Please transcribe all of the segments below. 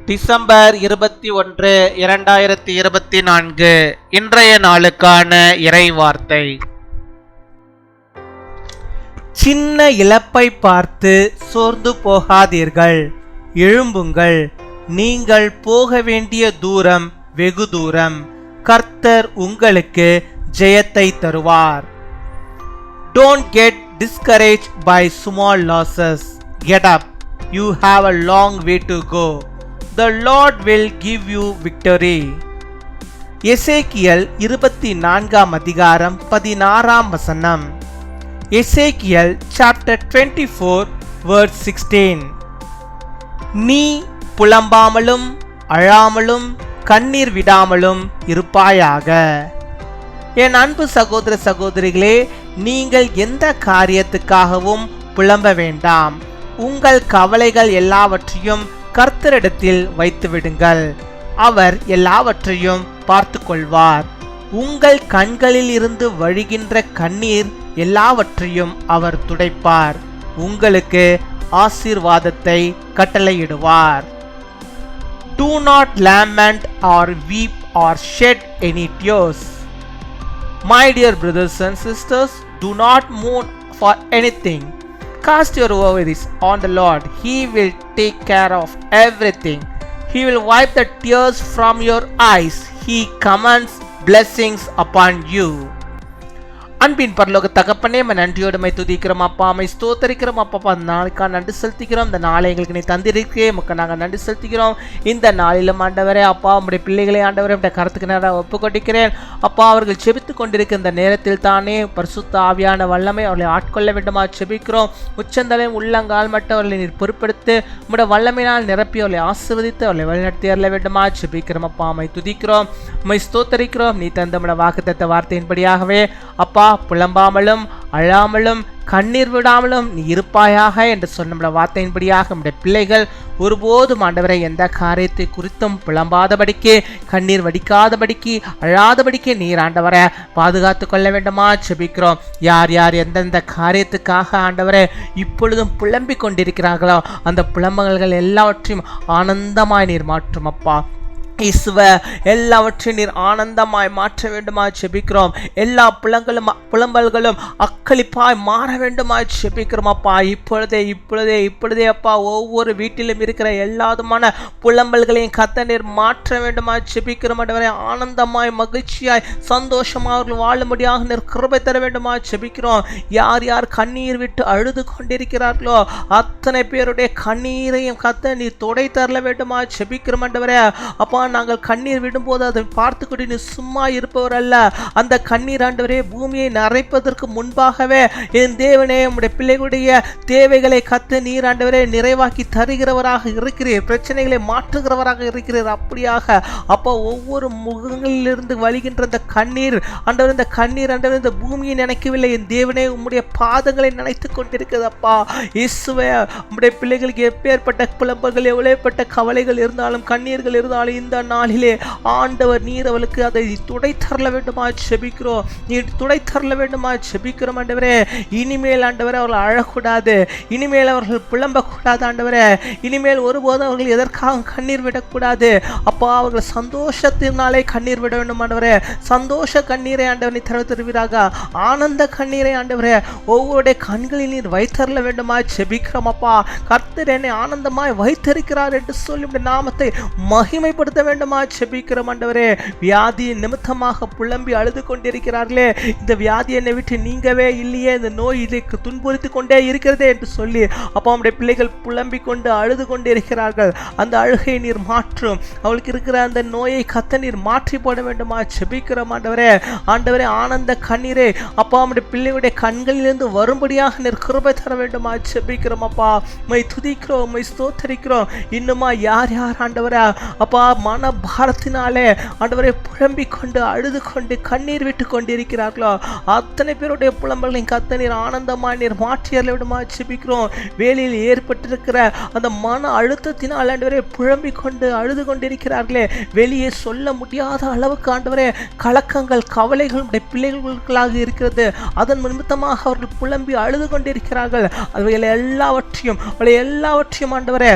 December 21, 2024 இன்றைய நாளுக்கான இறை வார்த்தை. சின்ன இழப்பை பார்த்து சோர்ந்து போகாதீர்கள், எழும்புங்கள், நீங்கள் போக வேண்டிய தூரம் வெகு தூரம், கர்த்தர் உங்களுக்கு ஜெயத்தை தருவார். Don't get discouraged by small losses. Get up. You have a long way to go. The Lord will give you victory. Ezekiel 24 அதிகாரம் 16 வசனம். Ezekiel chapter 24 verse 16. நீ புலம்பாமலும் அழாமலும் கண்ணீர் விடாமலும் இருப்பாயாக. என் அன்பு சகோதர சகோதரிகளே, நீங்கள் எந்த காரியத்துக்காகவும் புலம்ப வேண்டாம். உங்கள் கவலைகள் எல்லாவற்றையும் கர்த்தரிடத்தில் வைத்துவிடுங்கள். அவர் எல்லாவற்றையும் பார்த்து கொள்வார். உங்கள் கண்களில் இருந்து வழிகின்ற கண்ணீர் எல்லாவற்றையும் அவர் துடைப்பார். உங்களுக்கு ஆசீர்வாதத்தை கட்டளையிடுவார். Do not lament or weep or shed any tears. My dear brothers and sisters, do not mourn for anything. Cast your worries on the Lord. He will take care of everything. He will wipe the tears from your eyes. He commands blessings upon you. அன்பின் பரலோக தகப்பனே, நன்றியோடு துதிக்கிறோம் அப்பா, ஸ்தோத்தரிக்கிறோம் அப்பா. அந்த நாளுக்காக நன்றி செலுத்திக்கிறோம். இந்த நாளை எங்களுக்கு நீ தந்திருக்கே மக்கள் நாங்கள் நன்றி செலுத்திக்கிறோம். இந்த நாளிலும் ஆண்டவரே அப்பா, உங்களுடைய பிள்ளைகளை ஆண்டவரே உடைய கருத்துக்கு நேராக ஒப்பு கொண்டிருக்கிறேன் அப்பா. அவர்கள் செபித்து கொண்டிருக்க இந்த நேரத்தில் தானே பரிசுத்த ஆவியான வல்லமை அவர்களை ஆட்கொள்ள வேண்டுமா செபிக்கிறோம். உச்சந்தலையும் உள்ளங்கால் மட்டும் அவர்களை நீர் பொறுப்படுத்து உங்களுடைய வல்லமையினால் நிரப்பி அவர்களை ஆசீர்வதித்து அவர்களை வழிநடத்தி அருள வேண்டுமா செபிக்கிறோம் அப்பா. துதிக்கிறோம், ஸ்தோத்தரிக்கிறோம். நீ தந்த நம்முடைய வாக்குத்தத்த வார்த்தையின்படியாகவே அப்பா, புலம்பாமலும் அழாமலும் கண்ணீர் விடாமலும் நீ இருப்பாயாக என்று சொன்ன வார்த்தையின்படியாக நம்முடைய பிள்ளைகள் ஒருபோதும் ஆண்டவரை எந்த காரியத்தை குறித்தும் புலம்பாதபடிக்கு, கண்ணீர் வடிக்காதபடிக்கு, அழாதபடிக்கு நீர் ஆண்டவரை பாதுகாத்து கொள்ள வேண்டுமா செபிக்கிறோம். யார் யார் எந்தெந்த காரியத்துக்காக ஆண்டவரை இப்பொழுதும் புலம்பிக் கொண்டிருக்கிறார்களோ அந்த புலம்பல்கள் எல்லாவற்றையும் ஆனந்தமாய் நீர் மாற்றும் அப்பா. இயேசுவே, எல்லாவற்றையும் நீர் ஆனந்தமாய் மாற்ற வேண்டுமா செபிக்கிறோம். எல்லா புலம்பல்களும் அக்களிப்பாய் மாற வேண்டுமா செபிக்கிறோம் அப்பா. இப்பொழுதே அப்பா, ஒவ்வொரு வீட்டிலும் இருக்கிற எல்லாதுமான புலம்பல்களையும் கர்த்தர் நீர் மாற்ற வேண்டுமா செபிக்கிறோம். ஆனந்தமாய் மகிழ்ச்சியாய் சந்தோஷமாக அவர்கள் வாழும்படியாக நீர் கிருபை தர வேண்டுமா செபிக்கிறோம். யார் யார் கண்ணீர் விட்டு அழுது கொண்டிருக்கிறார்களோ அத்தனை பேருடைய கண்ணீரையும் கர்த்தர் நீர் தொடை தரல வேண்டுமா செபிக்கிறோம். அப்பா, நாங்கள் கண்ணீர் விடும்போது அதை பார்த்து கொண்டு நீ சும்மா இருப்பவர் அல்ல. அந்த கண்ணீர் ஆண்டவரே பூமியை நரைப்பதற்கு முன்பாகவே என் தேவனே உம்முடைய பிள்ளைகளுடைய தேவைகளை கத்த நீர் ஆண்டவரே நிறைவாக்கி தருகிறவராக இருக்கிறீர். பிரச்சனைகளை மாற்றுகிறவராக இருக்கிறீர். அப்படியாக அப்பா, ஒவ்வொரு முகங்களிலிருந்து வழிகின்ற அந்த கண்ணீர் ஆண்டவர், இந்த கண்ணீர் ஆண்டவர் இந்த பூமியை நினைக்கவில்லை. என் தேவனே உம்முடைய பாதங்களை நினைத்து கொண்டிருக்கிறது அப்பா. இயேசுவே, உம்முடைய பிள்ளைகளுக்கு எப்பேற்பட்ட புலம்பல்கள், எவ்வளவுப்பட்ட கவலைகள் இருந்தாலும், கண்ணீர்கள் இருந்தாலும் இந்த நாளிலே ஆண்டவர் நீர் அவளுக்கு அதை துடை தரல வேண்டுமா செபிக்கிறோம். நீர் துடை தரல வேண்டுமா செபிக்கிறோம் ஆண்டவரே. இனிமேல் ஆண்டவரே அவர்கள் அழக்கூடாது, இனிமேல் அவர்கள் புலம்பக்கூடாது ஆண்டவரே. இனிமேல் ஒருபோதும் அவர்கள் எதற்காக கண்ணீர் விடக்கூடாது அப்பா. அவர்கள் சந்தோஷத்தினாலே கண்ணீர் விட வேண்டும் ஆண்டவரே. சந்தோஷ கண்ணீரை ஆண்டவரை தருவீராக. ஆனந்த கண்ணீரை ஆண்டவரே ஒவ்வொருடைய கண்களில் நீர் வைத்தரல வேண்டுமா செபிக்கிறோம் அப்பா. கர்த்தர் என்னை ஆனந்தமாய் வைத்திருக்கிறார் என்று சொல்லி நாமத்தை மகிமைப்படுத்த வேண்டுமா செபிக்கிறோம் ஆண்டவரே. வியாதி நிமித்தமாக புலம்பி அழுது கொண்டிருக்கிறார்களே, இந்த வியாதி என்னை விட்டு நீங்கவே இல்லையே, இந்த நோய் இதைக்கு துன்புறுத்தி கொண்டே இருக்கிறதே என்று சொல்லி அப்பா நம்முடைய பிள்ளைகள் புலம்பிக் கொண்டு அழுது கொண்டு இருக்கிறார்கள். அந்த அழுகை நீர் மாற்றும். அவளுக்கு இருக்கிற அந்த நோயை கத்த நீர் மாற்றி போட வேண்டுமா செபிக்கிறோம் ஆண்டவரே. ஆண்டவரே, ஆனந்த கண்ணீரே அப்பா நம்முடைய பிள்ளைகளுடைய கண்களிலிருந்து வரும்படியாக நீர் கிருபை தர வேண்டுமா செபிக்கிறோம் அப்பா. துதிக்கிறோம், ஸ்தோத்தரிக்கிறோம். இன்னுமா யார் யார் ஆண்டவரே அப்பா மன பாரத்தினாலே ஆண்டவரை புலம்பிக் கொண்டு அழுது கொண்டு கண்ணீர் விட்டு கொண்டிருக்கிறார்களோ அத்தனை பேருடைய புலம்பல்களையும் கர்த்தர் நீர் ஆனந்தமாய் நீர் மாற்றி அருள வேண்டுமா ஜெபிக்கிறோம். வேலையில் ஏற்பட்டிருக்கிற அந்த மன அழுத்தத்தினால் ஆண்டவரே புலம்பிக் கொண்டு அழுது கொண்டிருக்கிறார்களே, வெளியே சொல்ல முடியாத அளவுக்கு ஆண்டவரே கலக்கங்கள் கவலைகள் பிள்ளைகளாக இருக்கிறது. அதன் நிமித்தமாக அவர்கள் புலம்பி அழுது கொண்டிருக்கிறார்கள். அவைகளை எல்லாவற்றையும் ஆண்டவரே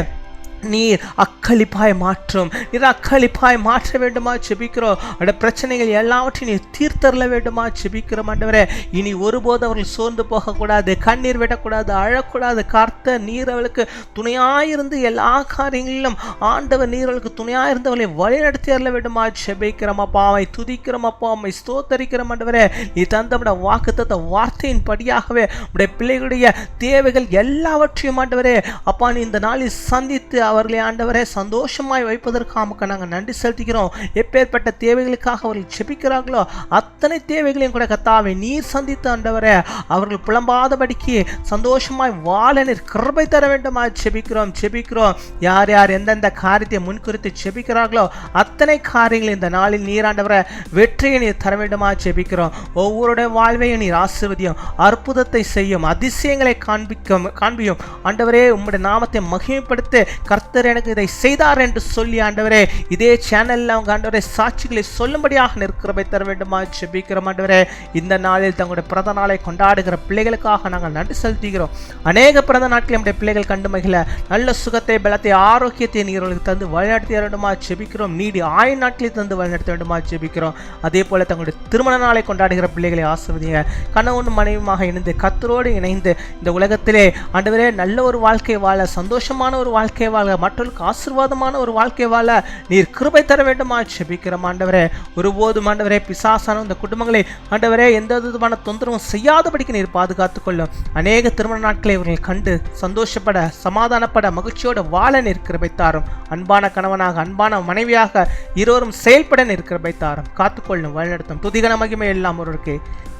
நீர் அக்களிப்பாய் மாற்றும். நீர் அக்களிப்பாய் மாற்ற வேண்டுமா ஜெபிக்கிறோம். அவருடைய பிரச்சனைகள் எல்லாவற்றையும் நீர் தீர்த்தரல வேண்டுமா ஜெபிக்கிறோம் ஆண்டவரே. இனி ஒருபோது அவர்கள் சோர்ந்து போகக்கூடாது, கண்ணீர் விடக்கூடாது, அழக்கூடாது. கர்த்தர் நீர் அவளுக்கு துணையாயிருந்து எல்லா காரியங்களிலும் ஆண்டவர் நீர் அவளுக்கு துணையாயிருந்து அவளை வழிநடத்தி அருள வேண்டுமா ஜெபிக்கிறோம் அப்பா. அவை துதிக்கிறோம் அப்பா, அம்மை ஸ்தோத்தரிக்கிறோம் ஆண்டவரே. நீ தந்த வாக்குத்தத்த வார்த்தையின் படியாகவே உடைய பிள்ளைகளுடைய தேவைகள் எல்லாவற்றையும் ஆண்டவரே அப்பா நீ இந்த நாளில் சந்தித்து அவர்களை ஆண்டவரே சந்தோஷமாய் வைப்பதற்காக நாங்கள் நன்றி செலுத்துகிறோம். எப்பேற்பட்ட தேவைகளுக்காக அவர்கள் ஜெபிக்கிறார்களோ அத்தனை தேவைகளையும் கூட கர்த்தாவே நீர் சந்தித்து ஆண்டவரே அவர்கள் புலம்பாதபடிக்கு சந்தோஷமாய் வாழ நீர் கிருபை தர வேண்டுமா ஜெபிக்கிறோம். யார் யார் எந்தெந்த காரியத்தை முன்குறித்து ஜெபிக்கிறார்களோ அத்தனை காரியங்களை இந்த நாளில் நீர் ஆண்டவரே வெற்றியை நீர் தர வேண்டுமா ஜெபிக்கிறோம். ஒவ்வொருடைய வாழ்வையும் நீர் ஆசீர்வதியும், அற்புதத்தை செய்யும், அதிசயங்களை காண்பியும் ஆண்டவரே. உம்முடைய நாமத்தை மகிமைப்படுத்த கர்த்தர் எனக்கு இதை செய்தார் என்று சொல்லி ஆண்டவரே இதே சேனல்ல அவங்க ஆண்டவரே சாட்சிகளை சொல்லும்படியாக நிற்கிறபை தர வேண்டுமா ஜெபிக்கிறோம் ஆண்டவரே. இந்த நாளில் தங்களுடைய பிறந்த நாளை கொண்டாடுகிற பிள்ளைகளுக்காக நாங்கள் நன்றி செலுத்துகிறோம். அநேக பிறந்த நாட்கள் நம்முடைய பிள்ளைகள் கண்டு மகிழ நல்ல சுகத்தை, பலத்தை, ஆரோக்கியத்தை நீர்களுக்கு தந்து வழிநடத்த வேண்டுமா ஜெபிக்கிறோம். நீடி ஆயுள் நாட்களை தந்து வழிநடத்த வேண்டுமா ஜெபிக்கிறோம். அதே போல தங்களுடைய திருமண நாளை கொண்டாடுகிற பிள்ளைகளை ஆசீர்வதிங்க. கணவனும் மனைவியுமாக இணைந்து கர்த்தரோடு இணைந்து இந்த உலகத்திலே ஆண்டவரே நல்ல ஒரு வாழ்க்கை வாழ, சந்தோஷமான ஒரு வாழ்க்கை வாழ, மற்றவர்களுக்கு ஆசீர்வாதமான ஒரு வாழ்க்கை வாழ நீர் கிருபை தர வேண்டுமா ஜெபிக்கிறோம் ஆண்டவரே. ஒருபோதும் ஆண்டவரே பிசாசான இந்த குடும்பங்களை ஆண்டவரே எந்த விதமான தொந்தரவும் செய்யாதபடிக்கு நீர் பாதுகாத்துக் கொள்ளும். அநேக திருமண நாட்களை இவர்கள் கண்டு சந்தோஷப்பட, சமாதானப்பட, மகிழ்ச்சியோடு வாழ நீர் கிருபை தாரும். அன்பான கணவனாக, அன்பான மனைவியாக இருவரும் செயல்பட நீர் கிருபை தாரும். காத்துக்கொள்ளும், வழிநடத்தும். துதிகன மகிமை எல்லாம் ஒருவருக்கு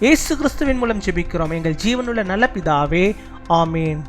இயேசு கிறிஸ்துவின் மூலம் ஜெபிக்கிறோம் எங்கள் ஜீவனுள்ள நல்ல பிதாவே. ஆமீன்.